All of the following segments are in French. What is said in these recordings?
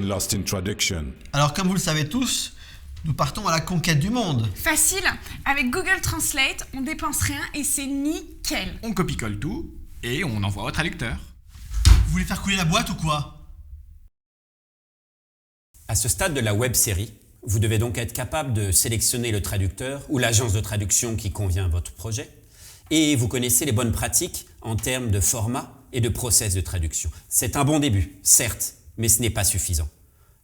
Lost in Traduction. Alors comme vous le savez tous, nous partons à la conquête du monde. Facile, avec Google Translate, on dépense rien et c'est nickel. On copie-colle tout et on envoie au traducteur. Vous voulez faire couler la boîte ou quoi? À ce stade de la web-série, vous devez donc être capable de sélectionner le traducteur ou l'agence de traduction qui convient à votre projet, et vous connaissez les bonnes pratiques en termes de format et de process de traduction. C'est un bon début, certes, mais ce n'est pas suffisant.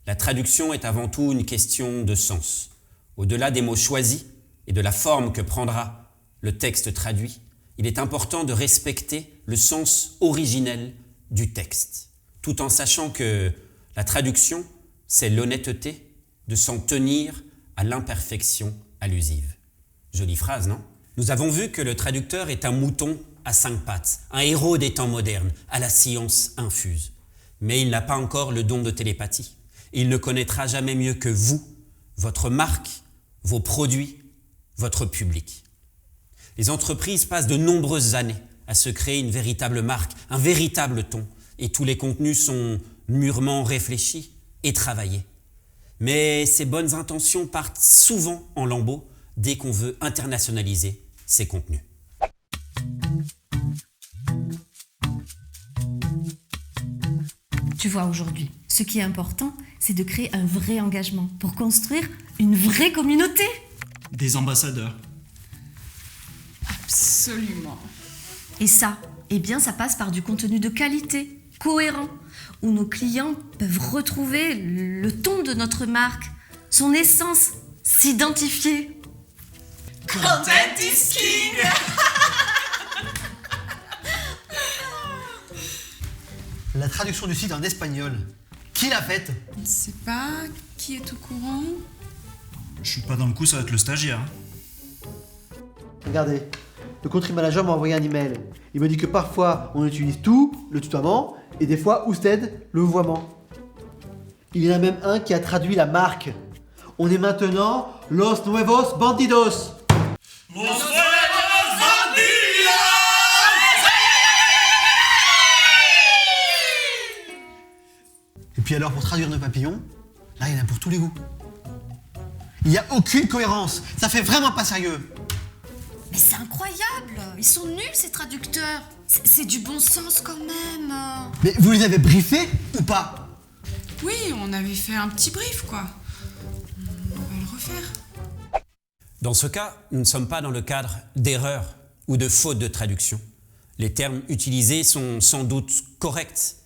La traduction est avant tout une question de sens. Au-delà des mots choisis et de la forme que prendra le texte traduit, il est important de respecter le sens originel du texte, tout en sachant que la traduction, c'est l'honnêteté de s'en tenir à l'imperfection allusive. Jolie phrase, non? Nous avons vu que le traducteur est un mouton à 5 pattes, un héros des temps modernes, à la science infuse. Mais il n'a pas encore le don de télépathie. Il ne connaîtra jamais mieux que vous, votre marque, vos produits, votre public. Les entreprises passent de nombreuses années à se créer une véritable marque, un véritable ton, et tous les contenus sont mûrement réfléchis et travaillés. Mais ces bonnes intentions partent souvent en lambeaux dès qu'on veut internationaliser ces contenus. Tu vois, aujourd'hui, ce qui est important, c'est de créer un vrai engagement pour construire une vraie communauté. Des ambassadeurs. Absolument. Et ça, eh bien, ça passe par du contenu de qualité, cohérent, où nos clients peuvent retrouver le ton de notre marque, son essence, s'identifier. Content is king. La traduction du site en espagnol. Qui l'a faite? Je ne sais pas qui est au courant. Je suis pas dans le coup, ça va être le stagiaire. Regardez, le country manager m'a envoyé un email. Il me dit que parfois on utilise tout, le tutoiement, et des fois usted, le vouvoiement. Il y en a même un qui a traduit la marque. On est maintenant Los Nuevos Bandidos. Et puis alors, pour traduire nos papillons, là, il y en a pour tous les goûts. Il n'y a aucune cohérence. Ça fait vraiment pas sérieux. Mais c'est incroyable. Ils sont nuls, ces traducteurs. C'est du bon sens quand même. Mais vous les avez briefés ou pas? Oui, on avait fait un petit brief, quoi. On va le refaire. Dans ce cas, nous ne sommes pas dans le cadre d'erreurs ou de fautes de traduction. Les termes utilisés sont sans doute corrects.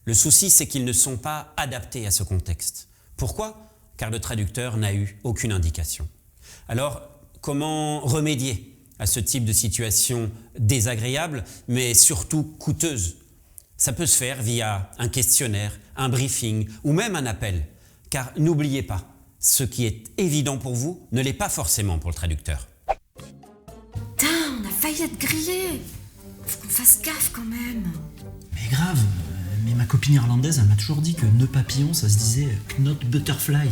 Le souci, c'est qu'ils ne sont pas adaptés à ce contexte. Pourquoi? Car le traducteur n'a eu aucune indication. Alors, comment remédier à ce type de situation désagréable, mais surtout coûteuse? Ça peut se faire via un questionnaire, un briefing ou même un appel. Car n'oubliez pas, ce qui est évident pour vous ne l'est pas forcément pour le traducteur. Putain, on a failli être grillés. Faut qu'on fasse gaffe quand même. Mais grave, mais ma copine irlandaise, elle m'a toujours dit que nœud papillon, ça se disait knot butterfly.